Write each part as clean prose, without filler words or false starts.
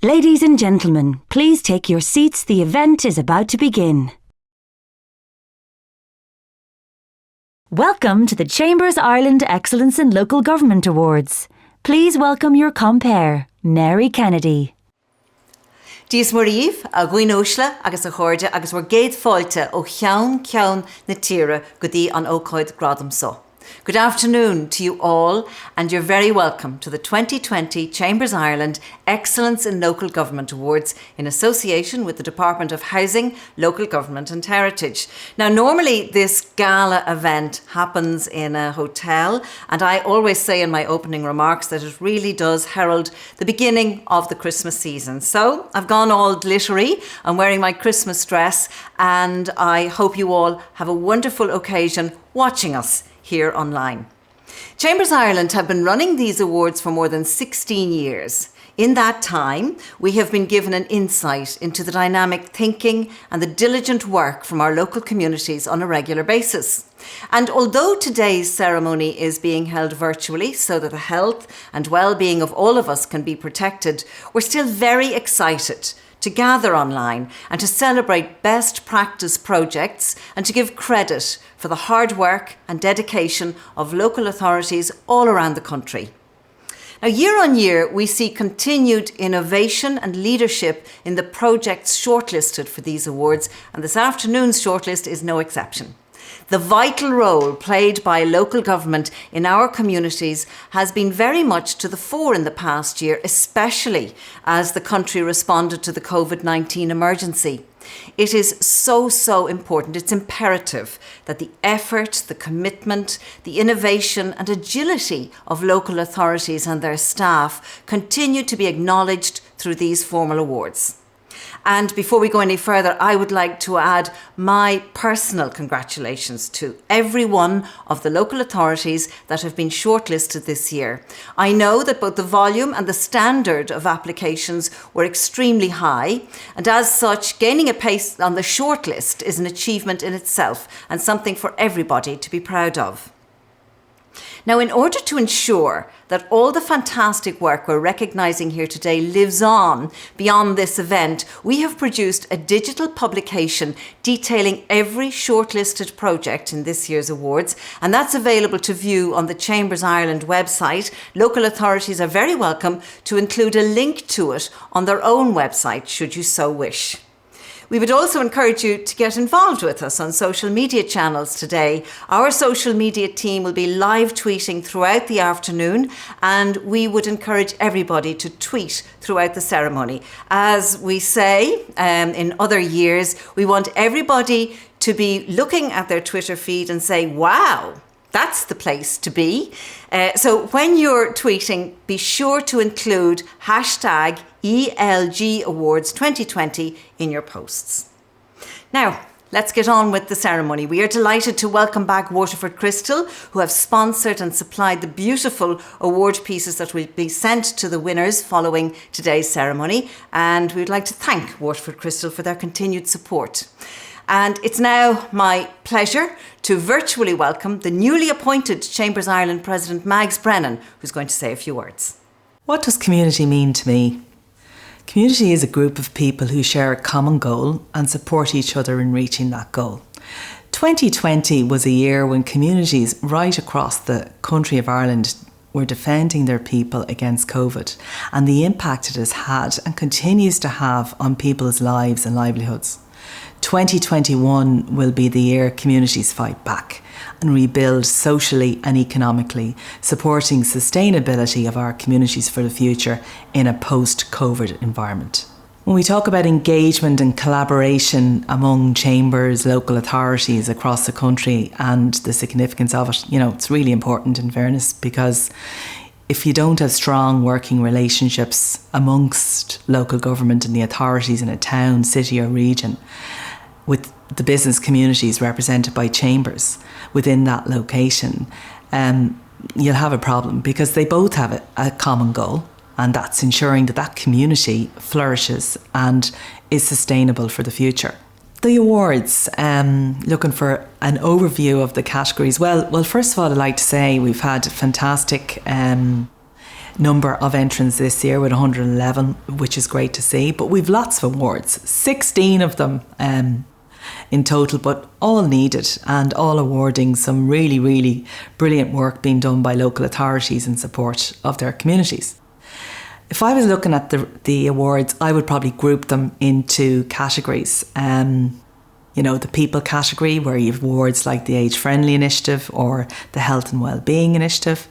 Ladies and gentlemen, please take your seats. The event is about to begin. Welcome to the Chambers Ireland Excellence in Local Government Awards. Please welcome your compere, Mary Kennedy. Dies Maríomh, a Ghuinóisle agus a Chorda agus war géad fáilte ó ceann na tíre go dtí an ócáid gradam so. Good afternoon to you all, and you're very welcome to the 2020 Chambers Ireland Excellence in Local Government Awards in association with the Department of Housing, Local Government and Heritage. Now, normally this gala event happens in a hotel, and I always say in my opening remarks that it really does herald the beginning of the Christmas season. So I've gone all glittery. I'm wearing my Christmas dress, and I hope you all have a wonderful occasion watching us here online. Chambers Ireland have been running these awards for more than 16 years. In that time, we have been given an insight into the dynamic thinking and the diligent work from our local communities on a regular basis. And although today's ceremony is being held virtually so that the health and well-being of all of us can be protected, we're still very excited to gather online and to celebrate best practice projects and to give credit for the hard work and dedication of local authorities all around the country. Now, year on year, we see continued innovation and leadership in the projects shortlisted for these awards, and this afternoon's shortlist is no exception. The vital role played by local government in our communities has been very much to the fore in the past year, especially as the country responded to the COVID-19 emergency. It is so important, it's imperative that the effort, the commitment, the innovation and agility of local authorities and their staff continue to be acknowledged through these formal awards. And before we go any further, I would like to add my personal congratulations to every one of the local authorities that have been shortlisted this year. I know that both the volume and the standard of applications were extremely high, and as such, gaining a place on the shortlist is an achievement in itself and something for everybody to be proud of. Now, in order to ensure that all the fantastic work we're recognising here today lives on beyond this event, we have produced a digital publication detailing every shortlisted project in this year's awards, and that's available to view on the Chambers Ireland website. Local authorities are very welcome to include a link to it on their own website, should you so wish. We would also encourage you to get involved with us on social media channels today. Our social media team will be live tweeting throughout the afternoon, and we would encourage everybody to tweet throughout the ceremony. As we say in other years, we want everybody to be looking at their Twitter feed and say, wow, that's the place to be. So when you're tweeting, be sure to include hashtag ELG Awards 2020 in your posts. Now, let's get on with the ceremony. We are delighted to welcome back Waterford Crystal, who have sponsored and supplied the beautiful award pieces that will be sent to the winners following today's ceremony. And we'd like to thank Waterford Crystal for their continued support. And it's now my pleasure to virtually welcome the newly appointed Chambers Ireland President Mags Brennan, who's going to say a few words. What does community mean to me? Community is a group of people who share a common goal and support each other in reaching that goal. 2020 was a year when communities right across the country of Ireland were defending their people against COVID and the impact it has had and continues to have on people's lives and livelihoods. 2021 will be the year communities fight back and rebuild socially and economically, supporting sustainability of our communities for the future in a post-COVID environment. When we talk about engagement and collaboration among chambers, local authorities across the country and the significance of it, it's really important in fairness, because if you don't have strong working relationships amongst local government and the authorities in a town, city or region, with the business communities represented by chambers within that location, you'll have a problem, because they both have a common goal, and that's ensuring that that community flourishes and is sustainable for the future. The awards, looking for an overview of the categories. Well, first of all, I'd like to say we've had fantastic number of entrants this year with 111, which is great to see. But we've lots of awards, 16 of them in total, but all needed and all awarding some really, really brilliant work being done by local authorities in support of their communities. If I was looking at the awards, I would probably group them into categories. The people category, where you have awards like the Age Friendly Initiative or the Health and Wellbeing Initiative.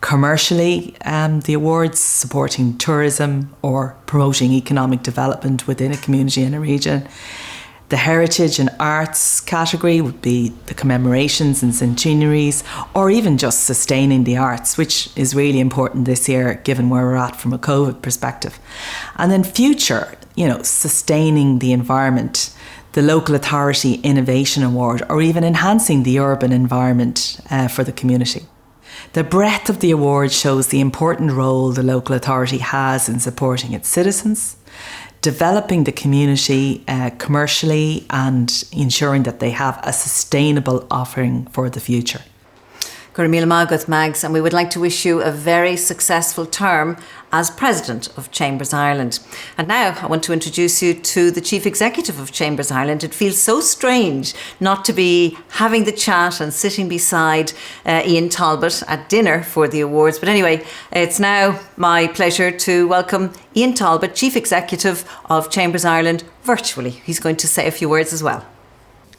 Commercially, the awards supporting tourism or promoting economic development within a community and a region. The Heritage and Arts category would be the commemorations and centenaries, or even just sustaining the arts, which is really important this year given where we're at from a COVID perspective. And then future, sustaining the environment, the Local Authority Innovation Award, or even enhancing the urban environment for the community. The breadth of the award shows the important role the local authority has in supporting its citizens, developing the community commercially, and ensuring that they have a sustainable offering for the future. Gurmil Magath Mags, and we would like to wish you a very successful term as President of Chambers Ireland. And now I want to introduce you to the Chief Executive of Chambers Ireland. It feels so strange not to be having the chat and sitting beside Ian Talbot at dinner for the awards. But anyway, it's now my pleasure to welcome Ian Talbot, Chief Executive of Chambers Ireland, virtually. He's going to say a few words as well.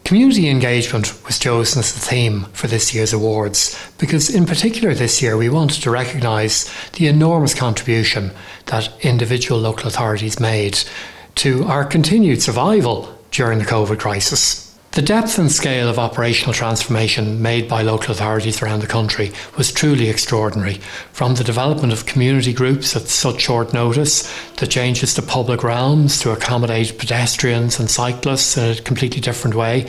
Community engagement was chosen as the theme for this year's awards because in particular this year we wanted to recognise the enormous contribution that individual local authorities made to our continued survival during the COVID crisis. The depth and scale of operational transformation made by local authorities around the country was truly extraordinary, from the development of community groups at such short notice, the changes to public realms to accommodate pedestrians and cyclists in a completely different way.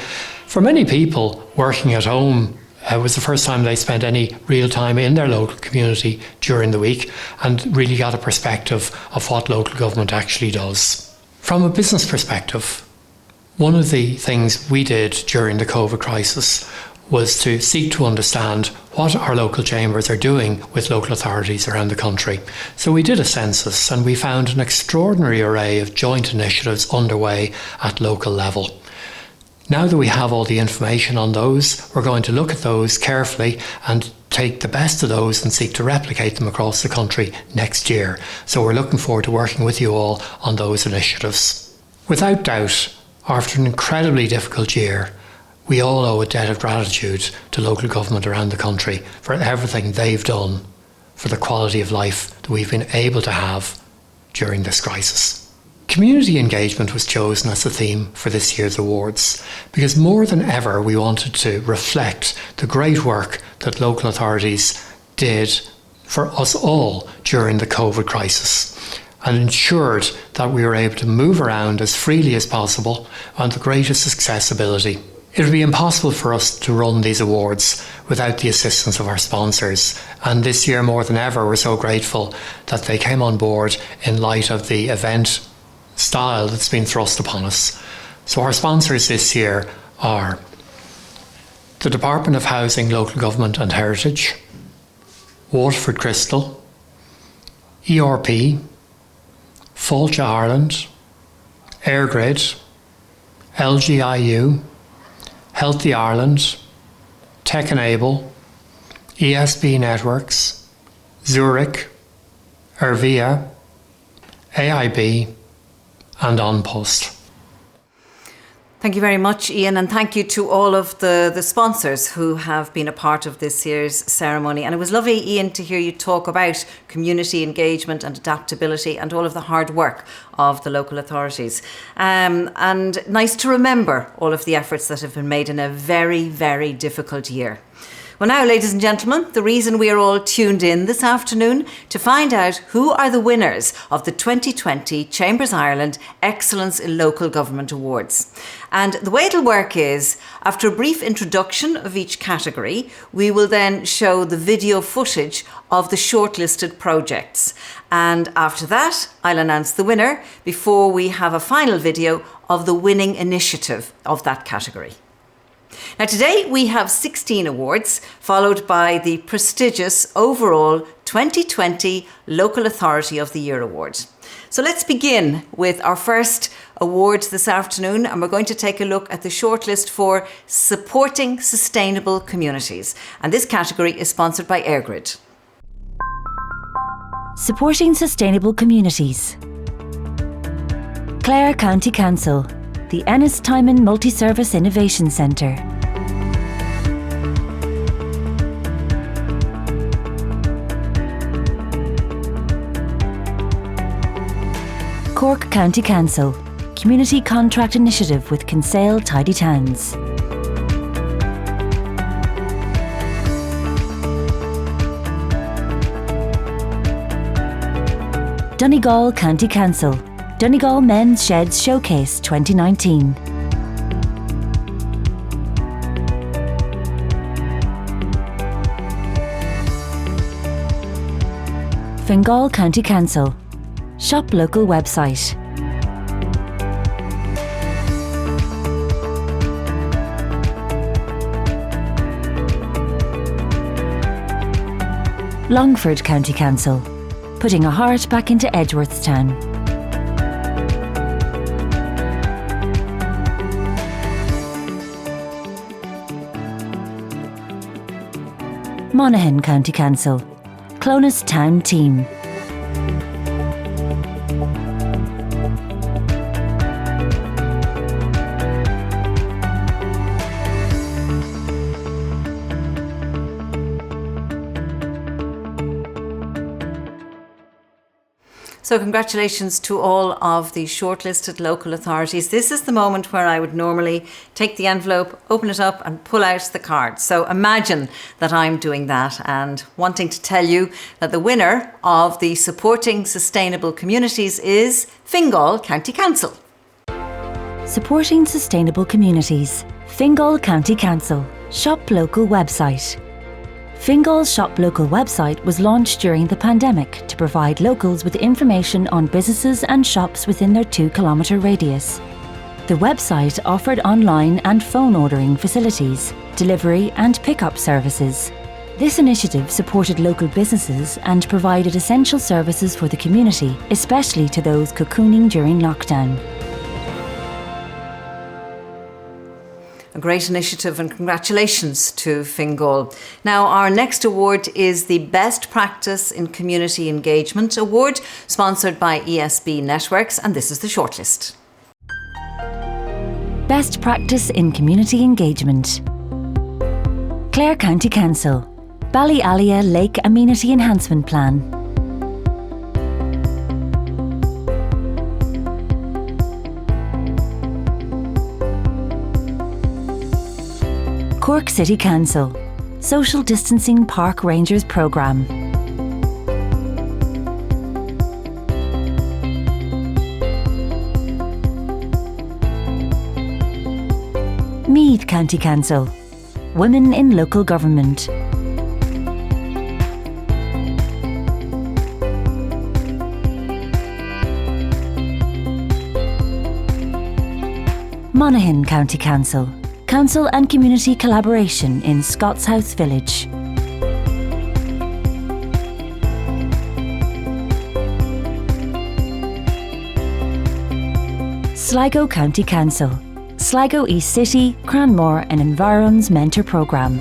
For many people working at home, it was the first time they spent any real time in their local community during the week and really got a perspective of what local government actually does. From a business perspective, one of the things we did during the COVID crisis was to seek to understand what our local chambers are doing with local authorities around the country. So we did a census and we found an extraordinary array of joint initiatives underway at local level. Now that we have all the information on those, we're going to look at those carefully and take the best of those and seek to replicate them across the country next year. So we're looking forward to working with you all on those initiatives. Without doubt, after an incredibly difficult year, we all owe a debt of gratitude to local government around the country for everything they've done for the quality of life that we've been able to have during this crisis. Community engagement was chosen as the theme for this year's awards because more than ever we wanted to reflect the great work that local authorities did for us all during the COVID crisis, and ensured that we were able to move around as freely as possible and the greatest accessibility. It would be impossible for us to run these awards without the assistance of our sponsors, and this year more than ever we're so grateful that they came on board in light of the event style that's been thrust upon us. So our sponsors this year are the Department of Housing, Local Government and Heritage, Waterford Crystal, ERP, Fáilte Ireland, Airgrid, LGIU, Healthy Ireland, Tech Enable, ESB Networks, Zurich, Ervia, AIB and An Post. Thank you very much, Ian, and thank you to all of the sponsors who have been a part of this year's ceremony. And it was lovely, Ian, to hear you talk about community engagement and adaptability and all of the hard work of the local authorities. And nice to remember all of the efforts that have been made in a very, very difficult year. Well now, ladies and gentlemen, the reason we are all tuned in this afternoon to find out who are the winners of the 2020 Chambers Ireland Excellence in Local Government Awards. And the way it'll work is, after a brief introduction of each category, we will then show the video footage of the shortlisted projects. And after that, I'll announce the winner before we have a final video of the winning initiative of that category. Now today we have 16 awards, followed by the prestigious overall 2020 Local Authority of the Year Award. So let's begin with our first award this afternoon, and we're going to take a look at the shortlist for Supporting Sustainable Communities. And this category is sponsored by EirGrid. Supporting Sustainable Communities. Clare County Council, the Ennis Timon Multi-Service Innovation Centre. Cork County Council, Community Contract Initiative with Kinsale Tidy Towns. Donegal County Council, Donegal Men's Sheds Showcase 2019. Fingal County Council, Shop Local website. Longford County Council, putting a heart back into Edgeworthstown. Monaghan County Council, Clonus Town Team. So congratulations to all of the shortlisted local authorities. This is the moment where I would normally take the envelope, open it up and pull out the cards. So imagine that I'm doing that and wanting to tell you that the winner of the Supporting Sustainable Communities is Fingal County Council. Supporting Sustainable Communities. Fingal County Council. Shop Local website. Fingal's Shop Local website was launched during the pandemic to provide locals with information on businesses and shops within their 2-kilometre radius. The website offered online and phone ordering facilities, delivery and pick-up services. This initiative supported local businesses and provided essential services for the community, especially to those cocooning during lockdown. A great initiative and congratulations to Fingal. Now, our next award is the Best Practice in Community Engagement Award, sponsored by ESB Networks, and this is the shortlist. Best Practice in Community Engagement. Clare County Council, Ballyalia Lake Amenity Enhancement Plan. Cork City Council, Social Distancing Park Rangers Programme. Meath County Council, Women in Local Government. Monaghan County Council, Council and Community Collaboration in Scotshouse Village. Sligo County Council, Sligo East City, Cranmore and Environs Mentor Programme.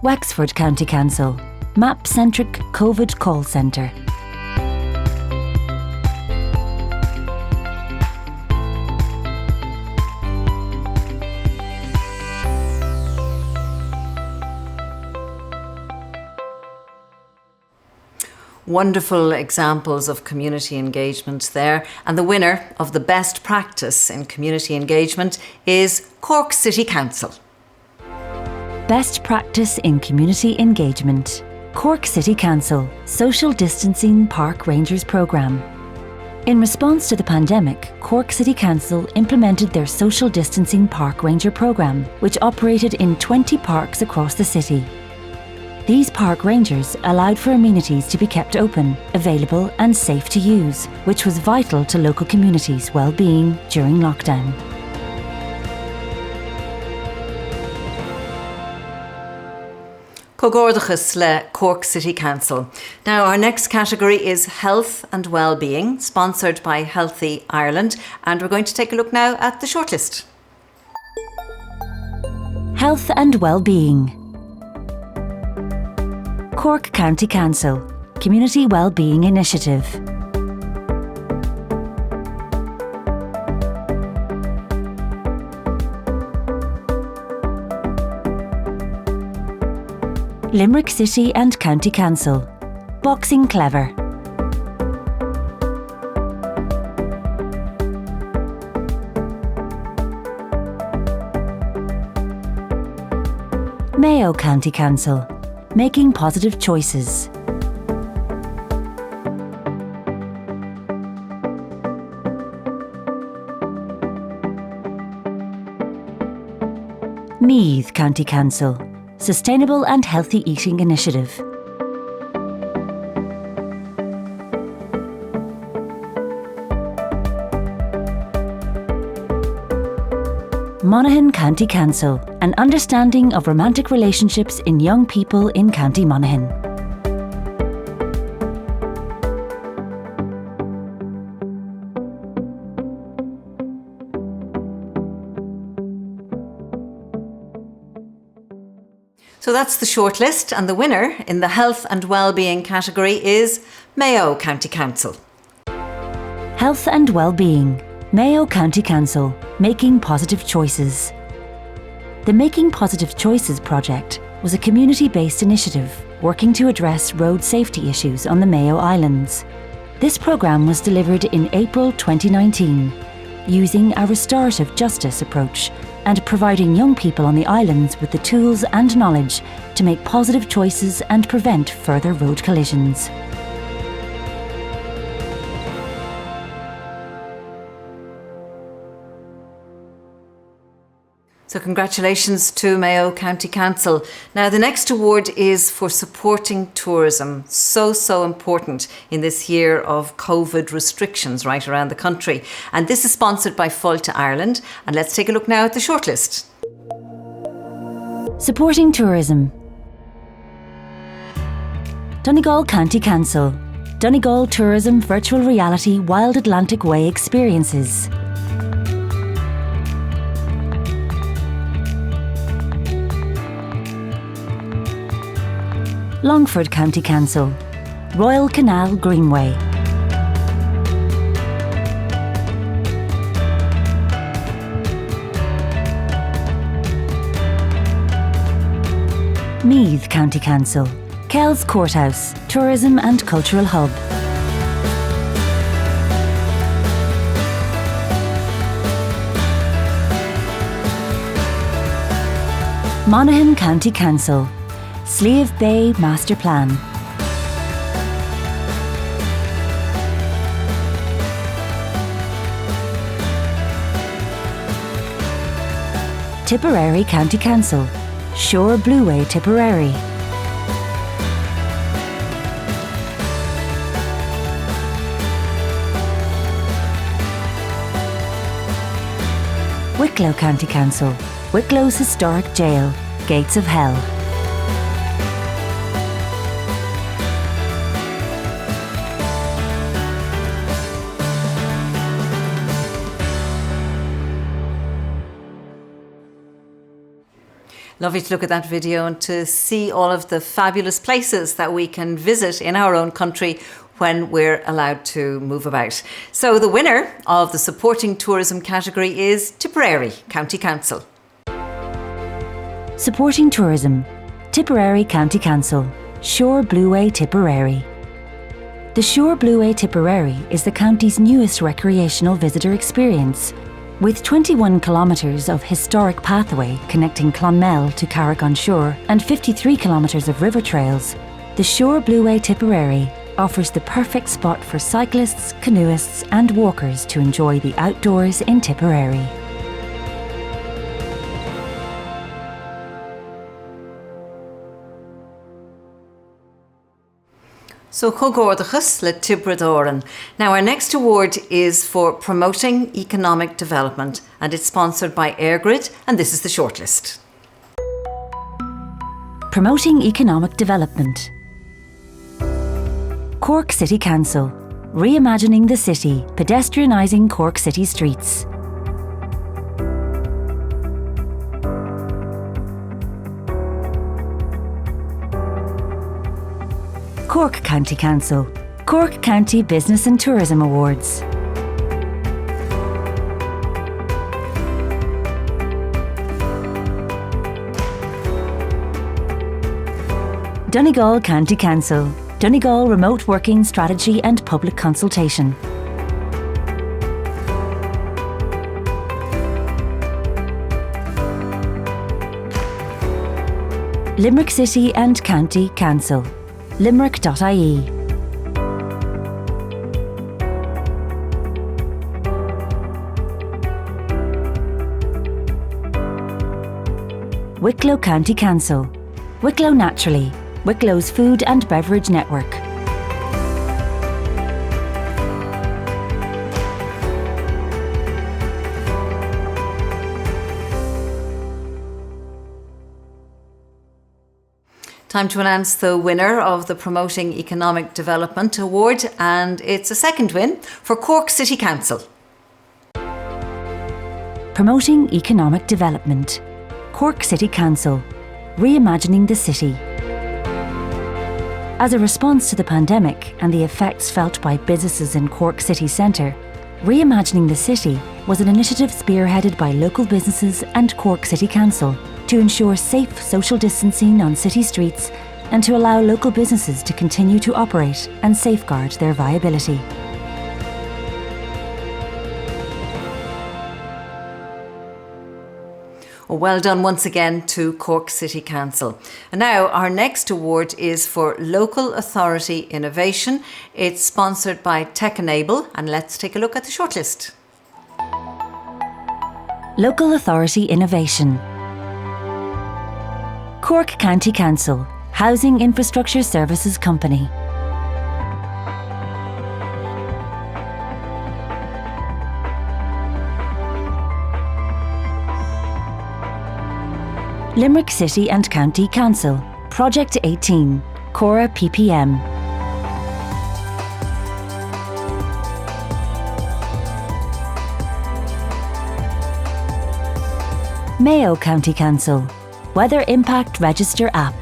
Wexford County Council, Map-Centric COVID Call Centre. Wonderful examples of community engagement there. And the winner of the Best Practice in Community Engagement is Cork City Council. Best Practice in Community Engagement. Cork City Council, Social Distancing Park Rangers Programme. In response to the pandemic, Cork City Council implemented their Social Distancing Park Ranger Programme, which operated in 20 parks across the city. These park rangers allowed for amenities to be kept open, available and safe to use, which was vital to local communities' well-being during lockdown. Cogordachas le Cork City Council. Now, our next category is Health and Wellbeing, sponsored by Healthy Ireland, and we're going to take a look now at the shortlist. Health and Wellbeing. Cork County Council, Community Wellbeing Initiative. Limerick City and County Council, Boxing Clever. Mayo County Council, Making Positive Choices. Meath County Council, Sustainable and Healthy Eating Initiative. Monaghan County Council, an understanding of romantic relationships in young people in County Monaghan. So that's the shortlist, and the winner in the Health and Wellbeing category is Mayo County Council. Health and Wellbeing, Mayo County Council, Making Positive Choices. The Making Positive Choices project was a community-based initiative working to address road safety issues on the Mayo Islands. This programme was delivered in April 2019, using a restorative justice approach and providing young people on the islands with the tools and knowledge to make positive choices and prevent further road collisions. So congratulations to Mayo County Council. Now the next award is for supporting tourism. So important in this year of COVID restrictions right around the country. And this is sponsored by Fáilte Ireland. And let's take a look now at the shortlist. Supporting tourism. Donegal County Council, Donegal Tourism Virtual Reality Wild Atlantic Way Experiences. Longford County Council, Royal Canal Greenway. Meath County Council, Kells Courthouse, Tourism and Cultural Hub. Monaghan County Council, Slieve Bay Master Plan. Tipperary County Council, Shore Blueway Tipperary. Wicklow County Council, Wicklow's Historic Jail, Gates of Hell. Lovely to look at that video and to see all of the fabulous places that we can visit in our own country when we're allowed to move about. So the winner of the Supporting Tourism category is Tipperary County Council. Supporting Tourism, Tipperary County Council, Shore Blueway Tipperary. The Shore Blueway Tipperary is the county's newest recreational visitor experience. With 21 kilometres of historic pathway connecting Clonmel to Carrick-on-Shore and 53 kilometres of river trails, the Shore Blueway Tipperary offers the perfect spot for cyclists, canoeists and walkers to enjoy the outdoors in Tipperary. So Cogordachas le Tibradoran. Now our next award is for Promoting Economic Development and it's sponsored by EirGrid and this is the shortlist. Promoting economic development. Cork City Council. Reimagining the city, pedestrianising Cork City streets. Cork County Council. Cork County Business and Tourism Awards. Donegal County Council. Donegal Remote Working Strategy and Public Consultation. Limerick City and County Council. Limerick.ie. Wicklow County Council. Wicklow Naturally. Wicklow's Food and Beverage Network. Time to announce the winner of the Promoting Economic Development Award, and it's a second win for Cork City Council. Promoting Economic Development. Cork City Council. Reimagining the city. As a response to the pandemic and the effects felt by businesses in Cork City Centre, Reimagining the City was an initiative spearheaded by local businesses and Cork City Council to ensure safe social distancing on city streets and to allow local businesses to continue to operate and safeguard their viability. Well done once again to Cork City Council. And now our next award is for Local Authority Innovation. It's sponsored by Tech Enable, and let's take a look at the shortlist. Local Authority Innovation. Cork County Council, Housing Infrastructure Services Company. Limerick City and County Council, Project 18, Cora PPM. Mayo County Council, Weather Impact Register app.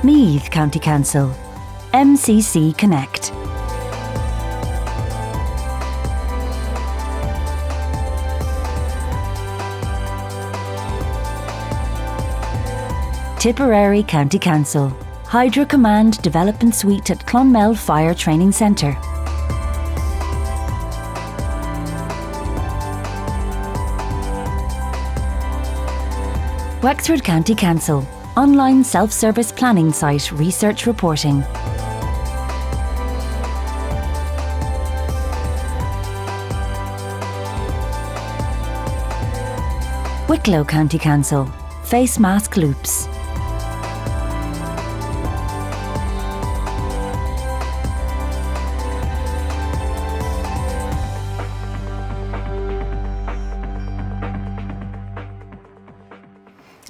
Meath County Council, MCC Connect. Tipperary County Council, Hydro Command Development Suite at Clonmel Fire Training Centre. Wexford County Council, Online Self-Service Planning Site Research Reporting. Wicklow County Council, Face Mask Loops.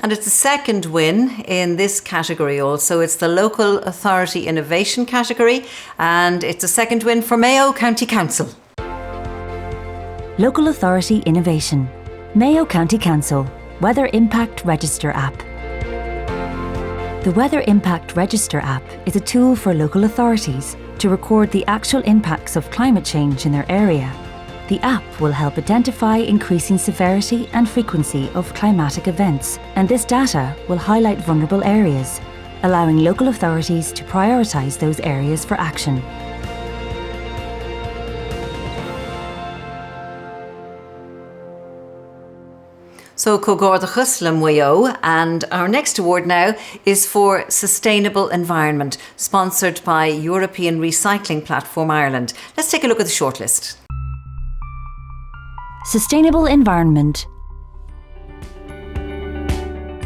And it's the second win in this category also. It's the Local Authority Innovation category, and it's a second win for Mayo County Council. Local Authority Innovation. Mayo County Council, Weather Impact Register app. The Weather Impact Register app is a tool for local authorities to record the actual impacts of climate change in their area. The app will help identify increasing severity and frequency of climatic events, and this data will highlight vulnerable areas, allowing local authorities to prioritise those areas for action. So Cogordachus le Moyo, and our next award now is for Sustainable Environment, sponsored by European Recycling Platform Ireland. Let's take a look at the shortlist. Sustainable Environment.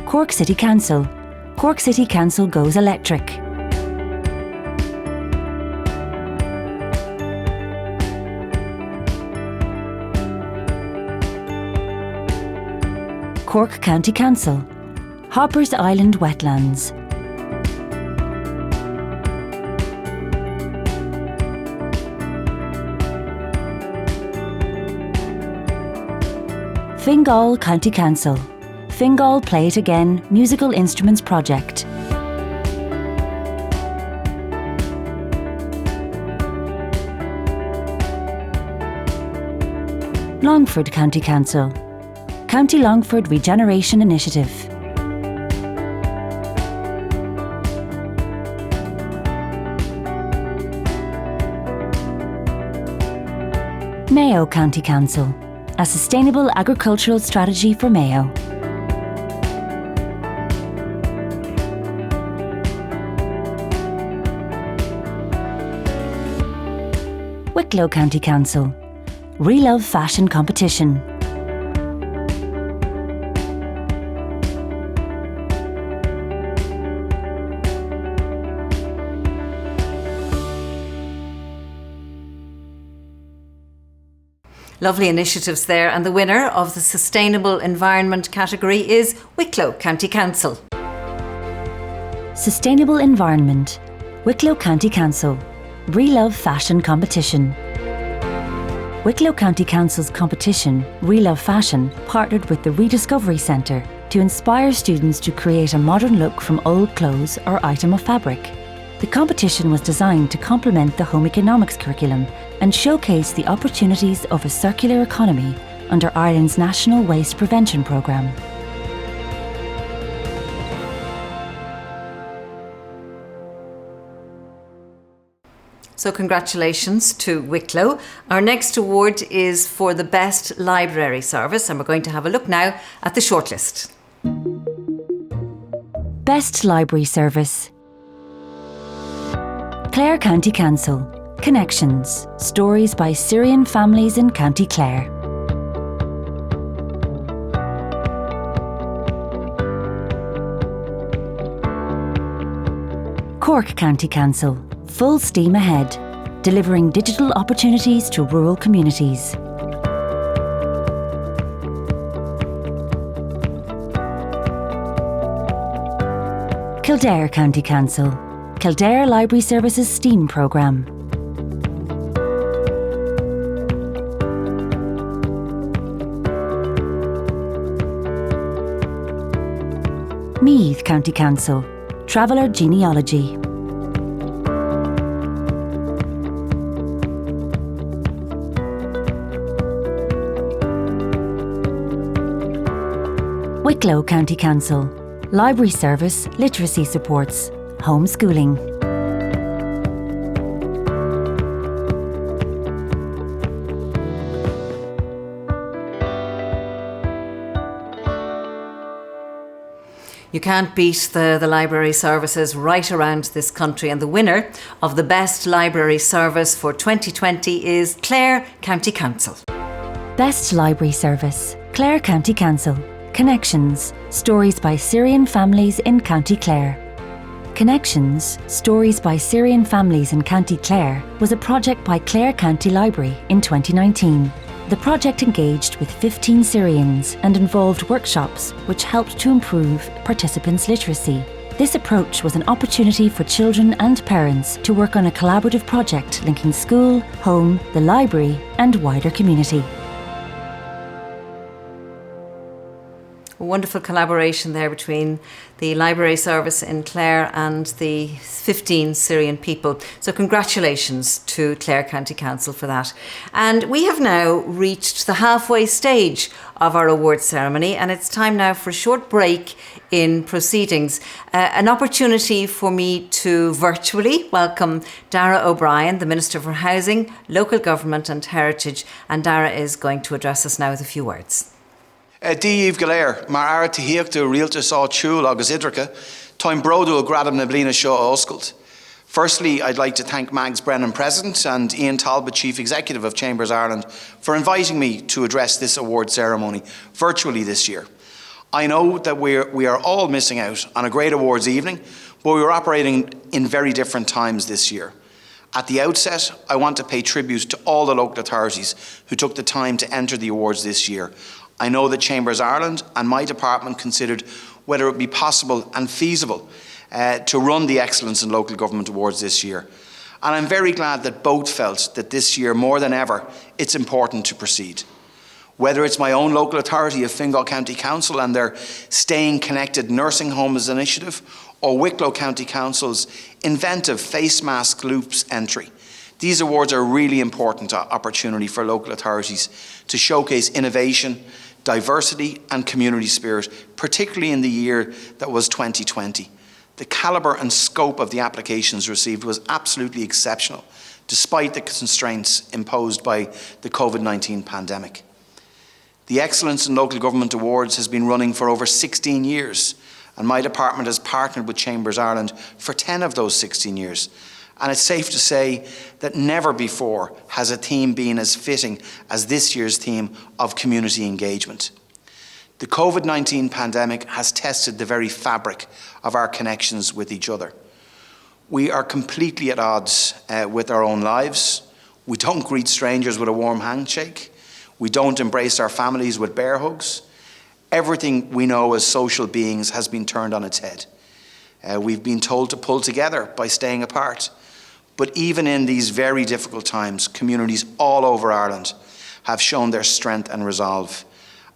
Cork City Council. Cork City Council goes electric. Cork County Council, Hoppers Island Wetlands, Fingal County Council, Fingal Play It Again Musical Instruments Project, Longford County Council, County Longford Regeneration Initiative, Mayo County Council, a sustainable agricultural strategy for Mayo. Wicklow County Council, Relove Fashion Competition. Lovely initiatives there, and the winner of the Sustainable Environment category is Wicklow County Council. Sustainable Environment, Wicklow County Council, Relove Fashion Competition. Wicklow County Council's competition, Relove Fashion, partnered with the Rediscovery Centre to inspire students to create a modern look from old clothes or item of fabric. The competition was designed to complement the home economics curriculum and showcase the opportunities of a circular economy under Ireland's National Waste Prevention Programme. So congratulations to Wicklow. Our next award is for the Best Library Service, and we're going to have a look now at the shortlist. Best Library Service. Clare County Council, Connections, Stories by Syrian Families in County Clare. Cork County Council, Full Steam Ahead, delivering digital opportunities to rural communities. Kildare County Council, Kildare Library Services STEAM programme. Meath County Council, Traveller Genealogy. Wicklow County Council, Library Service Literacy Supports, Homeschooling. You can't beat the library services right around this country, and the winner of the Best Library Service for 2020 is Clare County Council. Best Library Service, Clare County Council, Connections, Stories by Syrian Families in County Clare. Connections, Stories by Syrian Families in County Clare was a project by Clare County Library in 2019. The project engaged with 15 Syrians and involved workshops which helped to improve participants' literacy. This approach was an opportunity for children and parents to work on a collaborative project linking school, home, the library and wider community. A wonderful collaboration there between the library service in Clare and the 15 Syrian people. So congratulations to Clare County Council for that. And we have now reached the halfway stage of our awards ceremony, and it's time now for a short break in proceedings. An opportunity for me to virtually welcome Darragh O'Brien, the Minister for Housing, Local Government and Heritage, and Darragh is going to address us now with a few words. Díomh go léir, mar ara tííochtú rialtas á siúl agus idracha, táim bródú a gradam na bliana seo a oscailt. Firstly, I'd like to thank Mags Brennan, President, and Ian Talbot, Chief Executive of Chambers Ireland, for inviting me to address this award ceremony virtually this year. I know that we are all missing out on a great awards evening, but we are operating in very different times this year. At the outset, I want to pay tribute to all the local authorities who took the time to enter the awards this year. I know that Chambers Ireland and my department considered whether it would be possible and feasible to run the Excellence in Local Government Awards this year. And I'm very glad that both felt that this year, more than ever, it's important to proceed. Whether it's my own local authority of Fingal County Council and their Staying Connected Nursing Homes initiative, or Wicklow County Council's inventive face mask loops entry, these awards are a really important opportunity for local authorities to showcase innovation, diversity and community spirit, particularly in the year that was 2020. The calibre and scope of the applications received was absolutely exceptional, despite the constraints imposed by the COVID-19 pandemic. The Excellence in Local Government Awards has been running for over 16 years, and my department has partnered with Chambers Ireland for 10 of those 16 years. And it's safe to say that never before has a theme been as fitting as this year's theme of community engagement. The COVID-19 pandemic has tested the very fabric of our connections with each other. We are completely at odds with our own lives. We don't greet strangers with a warm handshake. We don't embrace our families with bear hugs. Everything we know as social beings has been turned on its head. We've been told to pull together by staying apart. But even in these very difficult times, communities all over Ireland have shown their strength and resolve.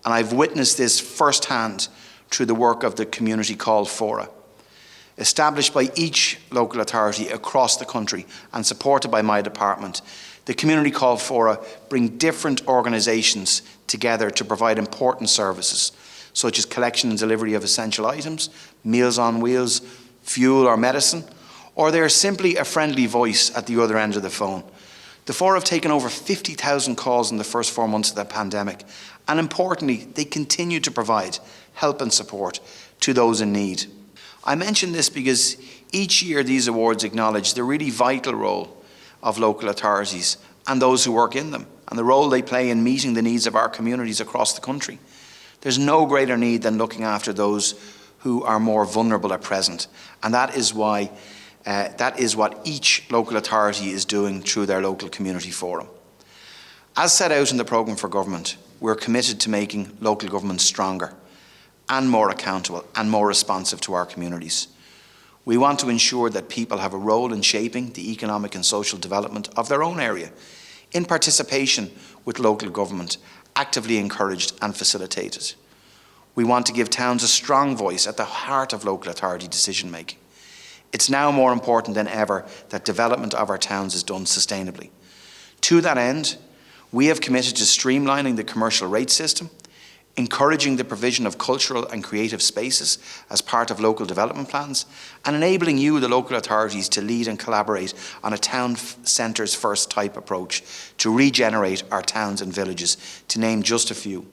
And I've witnessed this firsthand through the work of the community called Fora. Established by each local authority across the country and supported by my department, the community called Fora bring different organisations together to provide important services, such as collection and delivery of essential items, Meals on Wheels, fuel or medicine, or they are simply a friendly voice at the other end of the phone. The Fora have taken over 50,000 calls in the first 4 months of the pandemic, and importantly, they continue to provide help and support to those in need. I mention this because each year these awards acknowledge the really vital role of local authorities and those who work in them, and the role they play in meeting the needs of our communities across the country. There's no greater need than looking after those who are more vulnerable at present, and that is what each local authority is doing through their local community forum. As set out in the programme for government, we're committed to making local government stronger and more accountable and more responsive to our communities. We want to ensure that people have a role in shaping the economic and social development of their own area, in participation with local government, actively encouraged and facilitated. We want to give towns a strong voice at the heart of local authority decision making. It's now more important than ever that development of our towns is done sustainably. To that end, we have committed to streamlining the commercial rate system, encouraging the provision of cultural and creative spaces as part of local development plans, and enabling you, the local authorities, to lead and collaborate on a town centres first type approach to regenerate our towns and villages, to name just a few.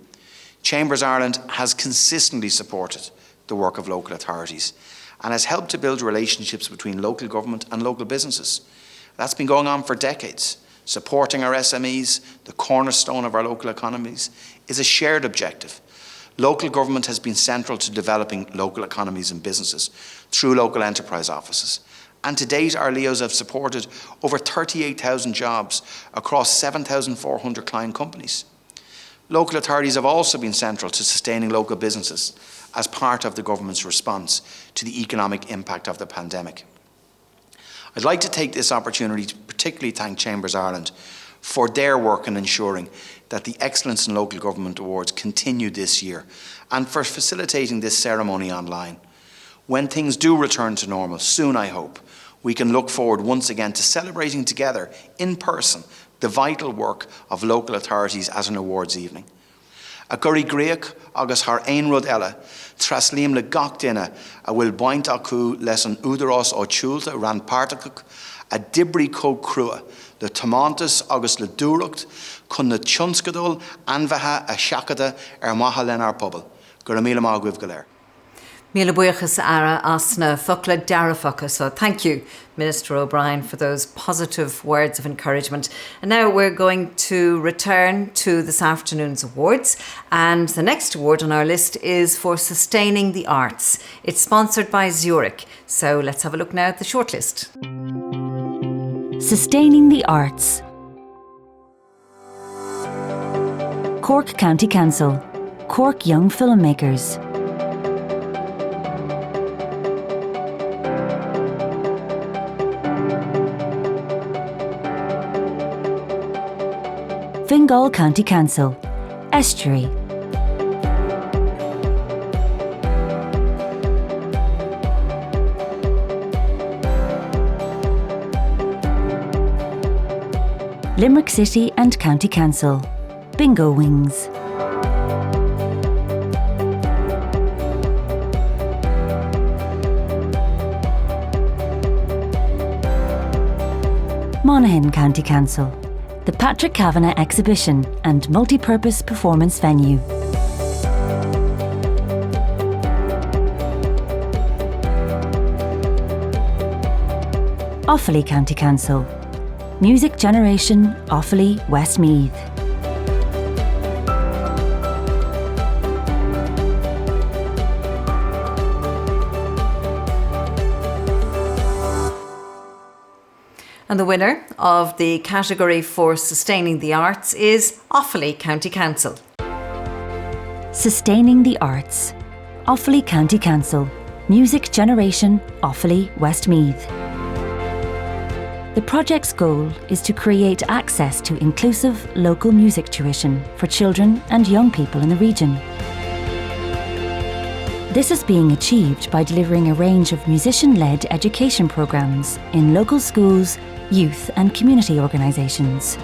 Chambers Ireland has consistently supported the work of local authorities and has helped to build relationships between local government and local businesses. That's been going on for decades. Supporting our SMEs, the cornerstone of our local economies, is a shared objective. Local government has been central to developing local economies and businesses through local enterprise offices. And to date, our LEOs have supported over 38,000 jobs across 7,400 client companies. Local authorities have also been central to sustaining local businesses as part of the government's response to the economic impact of the pandemic. I'd like to take this opportunity to particularly thank Chambers Ireland for their work in ensuring that the Excellence in Local Government Awards continue this year, and for facilitating this ceremony online. When things do return to normal, soon I hope, we can look forward once again to celebrating together in person the vital work of local authorities at an awards evening. A gurry greach agus haar ein rud ella, trasliam le gach dinne, a will baint acu les an uderos o chulta ran partakuk, a dibri co crua, le tomantas agus le dúracht, kun na tjonskadol anvaha a shakada maha len ar pobl. Guramila ma gwif galer. Míle buíochas ara asna focla darafacha. So thank you, Minister O'Brien, for those positive words of encouragement. And now we're going to return to this afternoon's awards. And the next award on our list is for Sustaining the Arts. It's sponsored by Zurich. So let's have a look now at the shortlist. Sustaining the Arts. Cork County Council. Cork Young Filmmakers. Fingal County Council, Estuary. Limerick City and County Council, Bingo Wings. Monaghan County Council, the Patrick Kavanagh Exhibition and Multi-Purpose Performance Venue. Offaly County Council, Music Generation, Offaly, Westmeath. And the winner of the category for Sustaining the Arts is Offaly County Council. Sustaining the Arts, Offaly County Council, Music Generation, Offaly, Westmeath. The project's goal is to create access to inclusive local music tuition for children and young people in the region. This is being achieved by delivering a range of musician-led education programmes in local schools, youth and community organisations.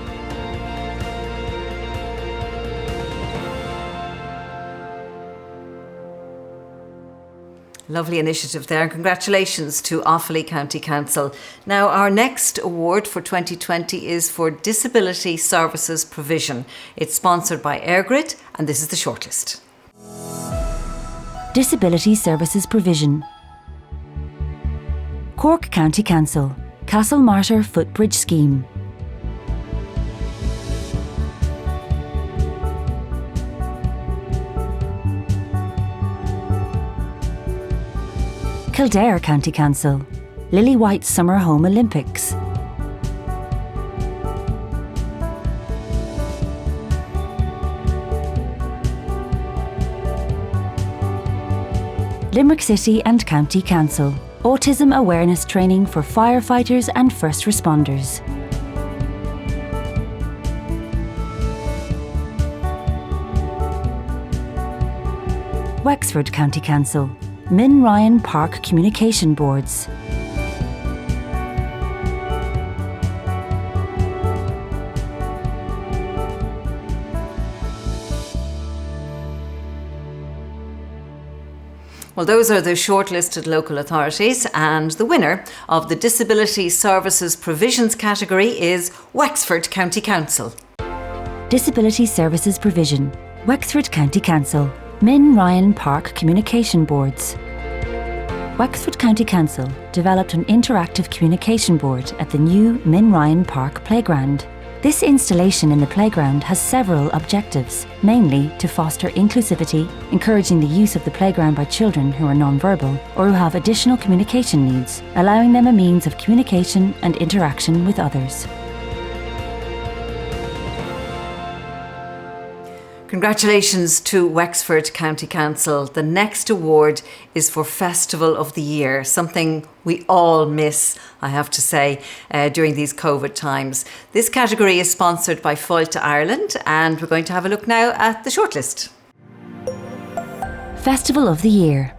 Lovely initiative there, and congratulations to Offaly County Council. Now, our next award for 2020 is for Disability Services Provision. It's sponsored by EirGrid, and this is the shortlist. Disability Services Provision. Cork County Council, Castlemartyr Footbridge Scheme. Kildare County Council, Lily White Summer Home Olympics. Limerick City and County Council, Autism Awareness Training for Firefighters and First Responders. Wexford County Council, Min Ryan Park Communication Boards. Well, those are the shortlisted local authorities, and the winner of the Disability Services Provisions category is Wexford County Council. Disability Services Provision, Wexford County Council, Min Ryan Park Communication Boards. Wexford County Council developed an interactive communication board at the new Min Ryan Park Playground. This installation in the playground has several objectives, mainly to foster inclusivity, encouraging the use of the playground by children who are non-verbal or who have additional communication needs, allowing them a means of communication and interaction with others. Congratulations to Wexford County Council. The next award is for Festival of the Year, something we all miss, I have to say, during these COVID times. This category is sponsored by Fáilte Ireland, and we're going to have a look now at the shortlist. Festival of the Year.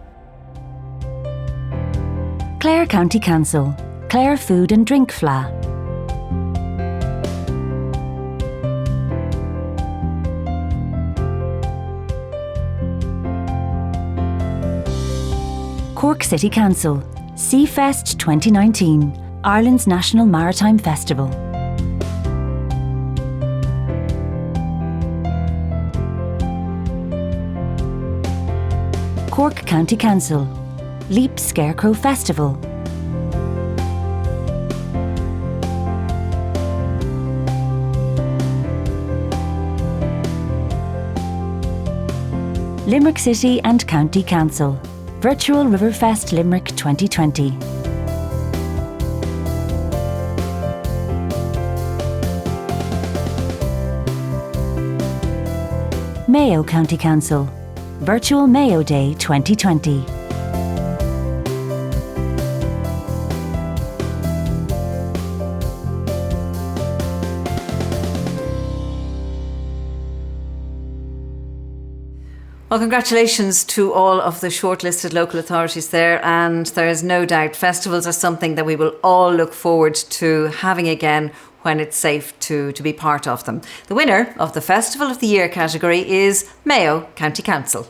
Clare County Council, Clare Food and Drink Fleadh. Cork City Council, Seafest 2019, Ireland's National Maritime Festival. Cork County Council, Leap Scarecrow Festival. Limerick City and County Council, Virtual Riverfest Limerick 2020. Mayo County Council, Virtual Mayo Day 2020. Well, congratulations to all of the shortlisted local authorities there, and there is no doubt festivals are something that we will all look forward to having again when it's safe to be part of them. The winner of the Festival of the Year category is Mayo County Council.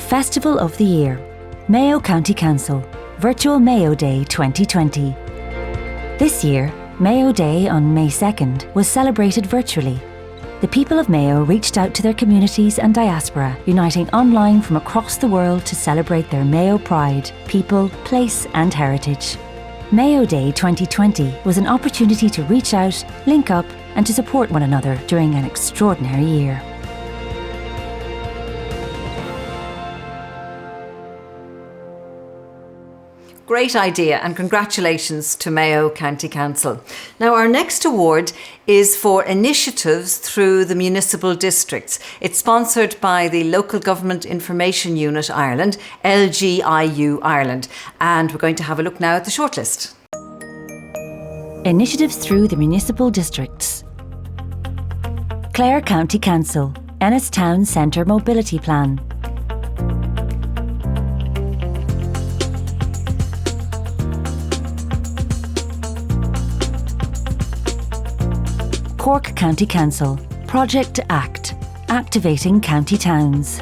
Festival of the Year, Mayo County Council, Virtual Mayo Day 2020. This year, Mayo Day on May 2nd was celebrated virtually. The people of Mayo reached out to their communities and diaspora, uniting online from across the world to celebrate their Mayo pride, people, place and heritage. Mayo Day 2020 was an opportunity to reach out, link up and to support one another during an extraordinary year. Great idea, and congratulations to Mayo County Council. Now, our next award is for initiatives through the municipal districts. It's sponsored by the Local Government Information Unit Ireland, LGIU Ireland, and we're going to have a look now at the shortlist. Initiatives through the municipal districts. Clare County Council, Ennis Town Centre Mobility Plan. Cork County Council, Project ACT, Activating County Towns.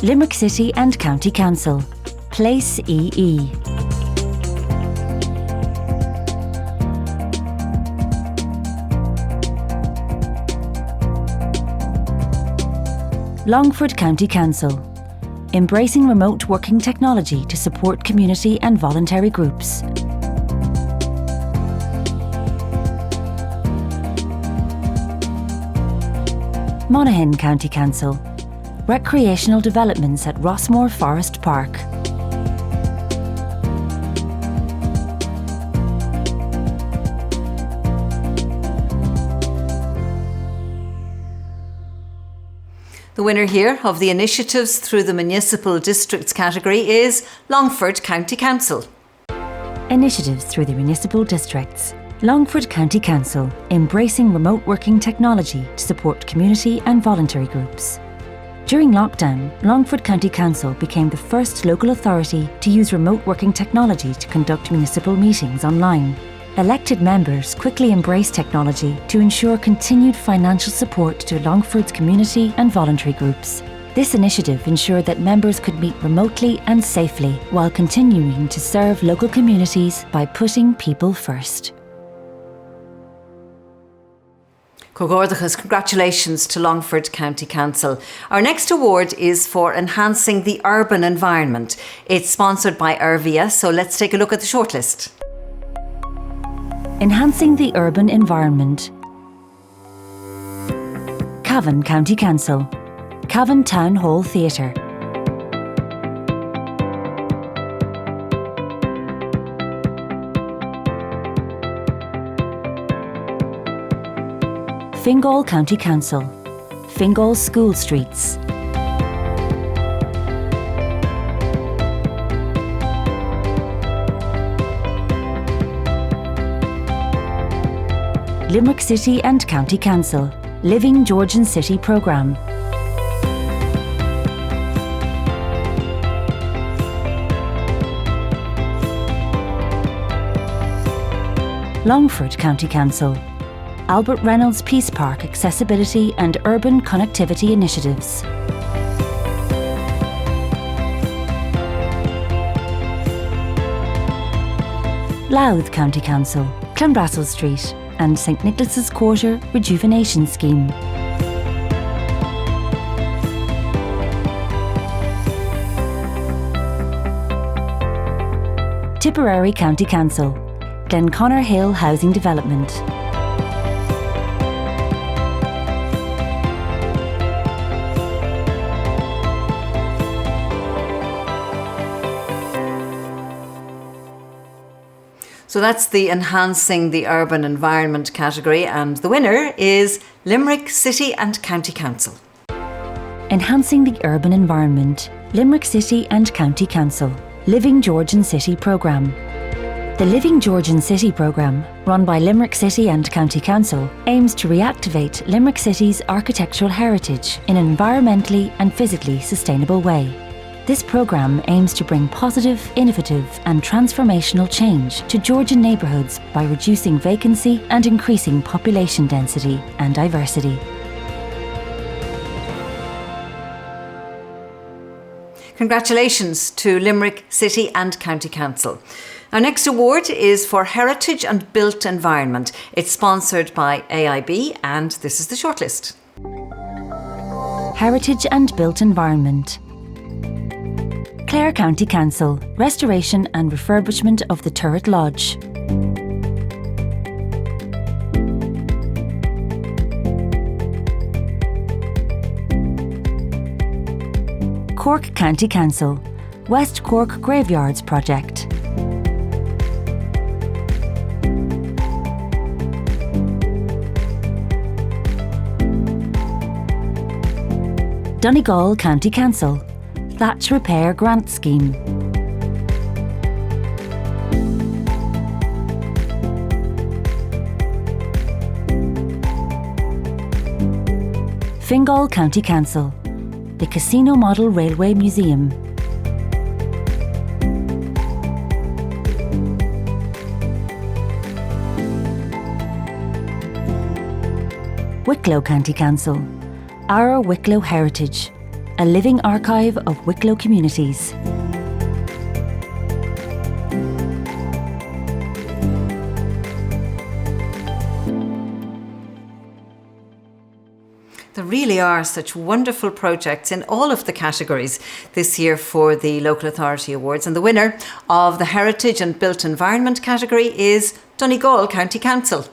Limerick City and County Council, Place EE. Longford County Council, Embracing remote working technology to support community and voluntary groups. Monaghan County Council, Recreational developments at Rossmore Forest Park. The winner here of the initiatives through the municipal districts category is Longford County Council. Initiatives through the municipal districts. Longford County Council, embracing remote working technology to support community and voluntary groups. During lockdown, Longford County Council became the first local authority to use remote working technology to conduct municipal meetings online. Elected members quickly embraced technology to ensure continued financial support to Longford's community and voluntary groups. This initiative ensured that members could meet remotely and safely while continuing to serve local communities by putting people first. Congordachas, congratulations to Longford County Council. Our next award is for enhancing the urban environment. It's sponsored by Ervia, so let's take a look at the shortlist. Enhancing the urban environment. Cavan County Council, Cavan Town Hall Theatre. Fingal County Council, Fingal School Streets. Limerick City and County Council, Living Georgian City Programme. Longford County Council, Albert Reynolds Peace Park Accessibility and Urban Connectivity Initiatives. Louth County Council, Clonbrassil Street and St Nicholas's Quarter Rejuvenation Scheme. Tipperary County Council, Glenconnor Hill Housing Development. So that's the Enhancing the Urban Environment category, and the winner is Limerick City and County Council. Enhancing the Urban Environment, Limerick City and County Council, Living Georgian City Programme. The Living Georgian City programme, run by Limerick City and County Council, aims to reactivate Limerick City's architectural heritage in an environmentally and physically sustainable way. This programme aims to bring positive, innovative and transformational change to Georgian neighbourhoods by reducing vacancy and increasing population density and diversity. Congratulations to Limerick City and County Council. Our next award is for Heritage and Built Environment. It's sponsored by AIB, and this is the shortlist. Heritage and Built Environment. Clare County Council, restoration and refurbishment of the Turret Lodge. Cork County Council, West Cork Graveyards Project. Donegal County Council, Thatch Repair Grant Scheme. Fingal County Council, the Casino Model Railway Museum. Wicklow County Council, Our Wicklow Heritage, a living archive of Wicklow communities. There really are such wonderful projects in all of the categories this year for the Local Authority Awards, and the winner of the Heritage and Built Environment category is Donegal County Council.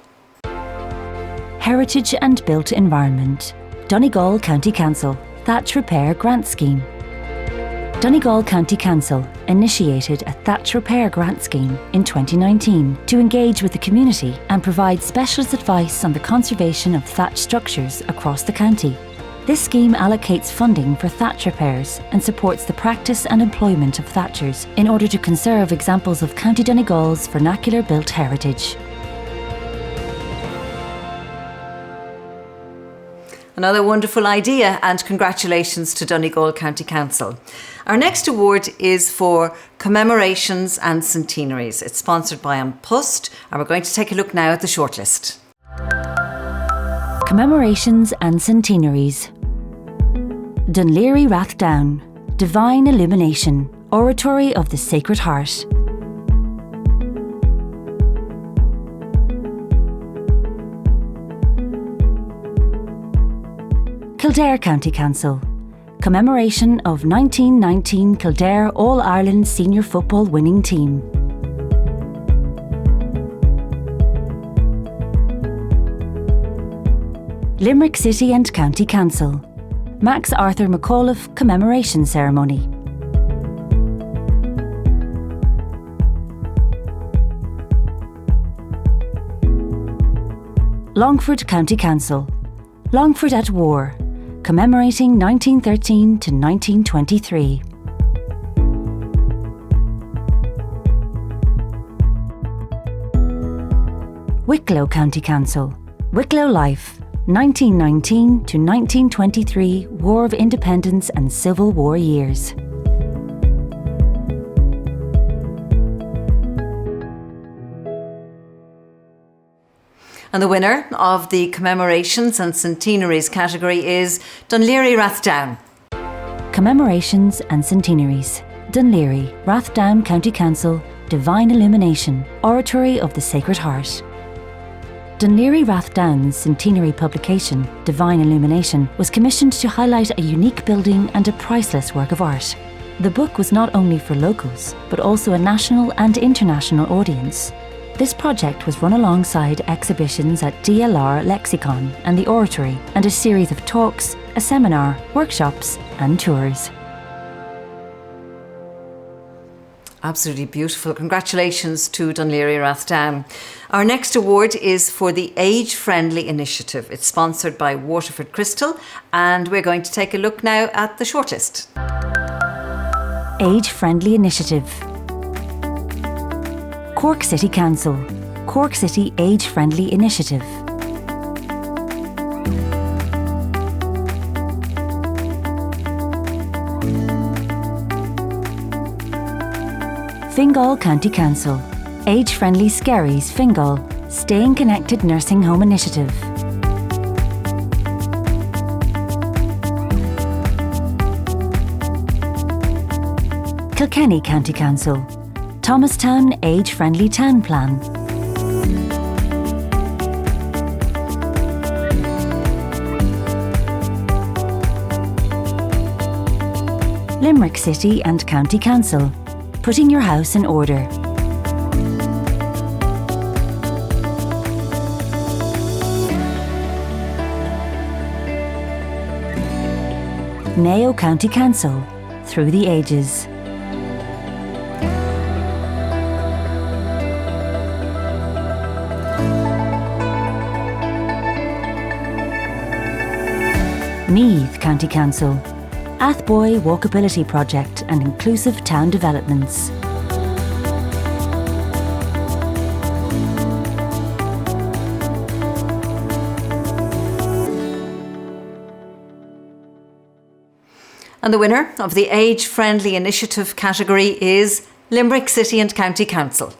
Heritage and Built Environment, Donegal County Council, Thatch Repair Grant Scheme. Donegal County Council initiated a Thatch Repair Grant Scheme in 2019 to engage with the community and provide specialist advice on the conservation of thatch structures across the county. This scheme allocates funding for thatch repairs and supports the practice and employment of thatchers in order to conserve examples of County Donegal's vernacular built heritage. Another wonderful idea, and congratulations to Donegal County Council. Our next award is for Commemorations and Centenaries. It's sponsored by An Post, and we're going to take a look now at the shortlist. Commemorations and Centenaries. Dunleary Rathdown, Divine Illumination, Oratory of the Sacred Heart. Kildare County Council, commemoration of 1919 Kildare All-Ireland Senior Football winning team. Limerick City and County Council, Max Arthur McAuliffe Commemoration Ceremony. Longford County Council, Longford at War, commemorating 1913 to 1923. Wicklow County Council, Wicklow Life, 1919 to 1923 War of Independence and Civil War years. And the winner of the Commemorations and Centenaries category is Dunleary Rathdown. Commemorations and Centenaries. Dunleary, Rathdown County Council, Divine Illumination, Oratory of the Sacred Heart. Dunleary Rathdown's centenary publication, Divine Illumination, was commissioned to highlight a unique building and a priceless work of art. The book was not only for locals, but also a national and international audience. This project was run alongside exhibitions at DLR Lexicon and the Oratory, and a series of talks, a seminar, workshops and tours. Absolutely beautiful. Congratulations to Dún Laoghaire Rathdown. Our next award is for the Age Friendly Initiative. It's sponsored by Waterford Crystal, and we're going to take a look now at the shortlist. Age Friendly Initiative. Cork City Council. Cork City Age Friendly Initiative. Fingal County Council. Age Friendly Skerries Fingal. Staying Connected Nursing Home Initiative. Kilkenny County Council. Thomastown Age Friendly Town Plan. Limerick City and County Council. Putting your house in order. Mayo County Council. Through the Ages. Meath County Council. Athboy Walkability Project and Inclusive Town Developments. And the winner of the Age Friendly Initiative category is Limerick City and County Council.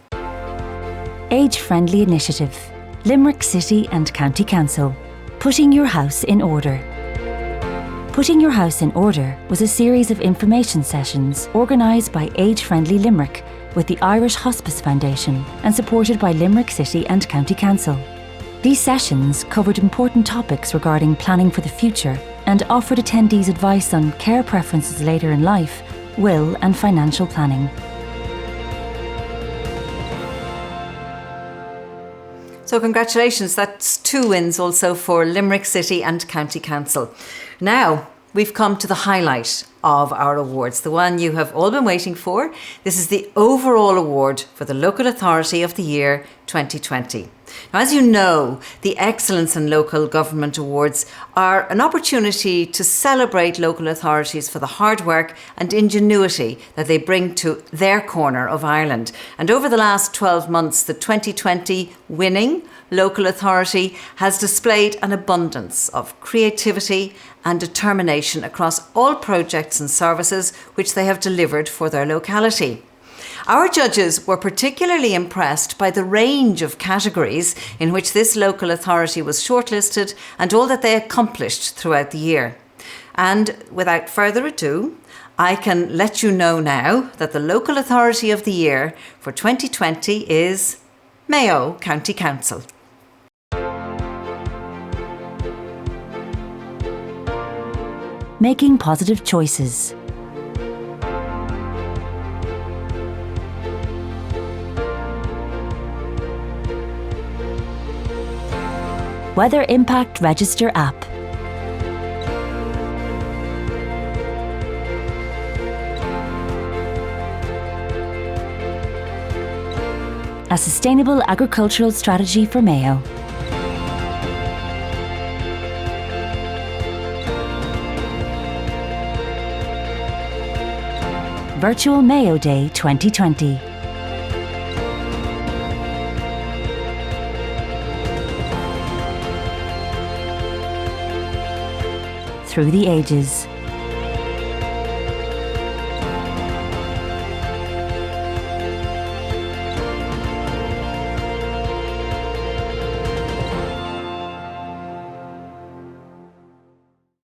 Age Friendly Initiative. Limerick City and County Council. Putting your house in order. Putting Your House in Order was a series of information sessions organised by Age Friendly Limerick with the Irish Hospice Foundation and supported by Limerick City and County Council. These sessions covered important topics regarding planning for the future and offered attendees advice on care preferences later in life, will and financial planning. So congratulations, that's 2 wins also for Limerick City and County Council. Now, we've come to the highlight of our awards, the one you have all been waiting for. This is the overall award for the Local Authority of the Year 2020. Now, as you know, the Excellence in Local Government Awards are an opportunity to celebrate local authorities for the hard work and ingenuity that they bring to their corner of Ireland. And over the last 12 months, the 2020 winning local authority has displayed an abundance of creativity and determination across all projects and services which they have delivered for their locality. Our judges were particularly impressed by the range of categories in which this local authority was shortlisted and all that they accomplished throughout the year. And without further ado, I can let you know now that the Local Authority of the Year for 2020 is Mayo County Council. Making positive choices. Weather Impact Register app. A sustainable agricultural strategy for Mayo. Virtual Mayo Day 2020. Through the Ages.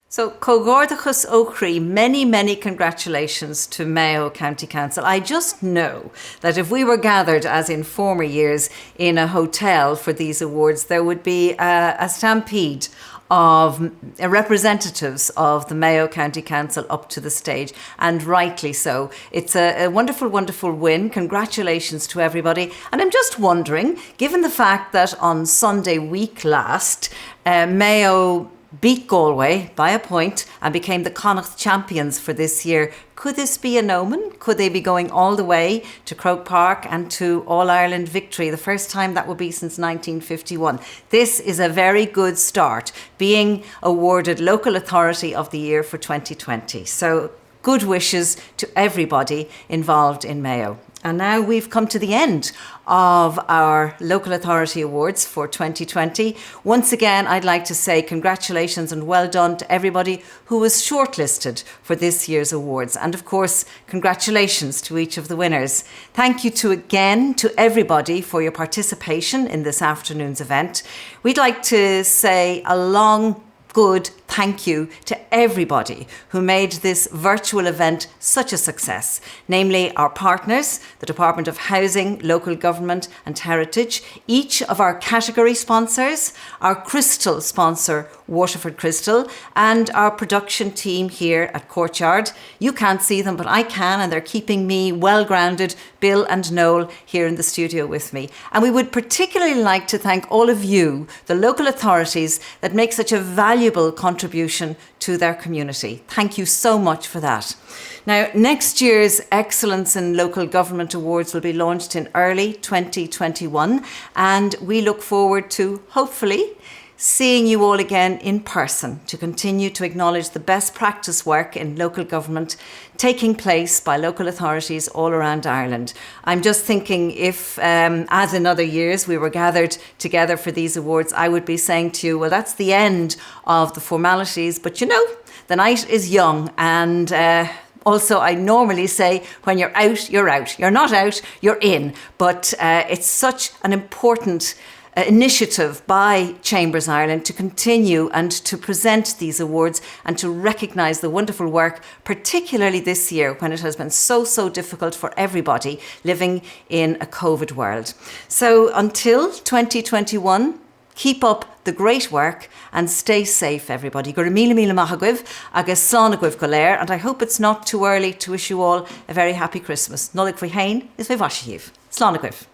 So, Cógordachas Ócree, many congratulations to Mayo County Council. I just know that if we were gathered, as in former years, in a hotel for these awards, there would be a stampede of representatives of the Mayo County Council up to the stage, and rightly so. It's a wonderful win. Congratulations to everybody. And I'm just wondering, given the fact that on Sunday week last, Mayo beat Galway by a point and became the Connacht champions for this year. Could this be an omen? Could they be going all the way to Croke Park and to All-Ireland victory, the first time that would be since 1951? This is a very good start, being awarded Local Authority of the Year for 2020. So good wishes to everybody involved in Mayo. And now we've come to the end of our Local Authority Awards for 2020. Once again, I'd like to say congratulations and well done to everybody who was shortlisted for this year's awards. And of course, congratulations to each of the winners. Thank you to everybody for your participation in this afternoon's event. We'd like to say a long good thank you to everybody who made this virtual event such a success, namely our partners, the Department of Housing, Local Government and Heritage, each of our category sponsors, our Crystal sponsor, Waterford Crystal, and our production team here at Courtyard. You can't see them, but I can, and they're keeping me well grounded, Bill and Noel, here in the studio with me. And we would particularly like to thank all of you, the local authorities, that make such a valuable contribution to their community. Thank you so much for that. Now, next year's Excellence in Local Government Awards will be launched in early 2021, and we look forward to, hopefully, seeing you all again in person to continue to acknowledge the best practice work in local government taking place by local authorities all around Ireland. I'm just thinking if, as in other years, we were gathered together for these awards, I would be saying to you, well, that's the end of the formalities, but you know, the night is young, and also, I normally say, when you're out, you're out. You're not out, you're in. But it's such an important initiative by Chambers Ireland to continue and to present these awards and to recognise the wonderful work, particularly this year when it has been so difficult for everybody living in a COVID world. So until 2021, keep up the great work and stay safe, everybody. Gur míle maith agaibh agus slán agaibh go léir, and I hope it's not too early to wish you all a very happy Christmas. Nolig faoi hain is faoi vashiv. Slán agaibh.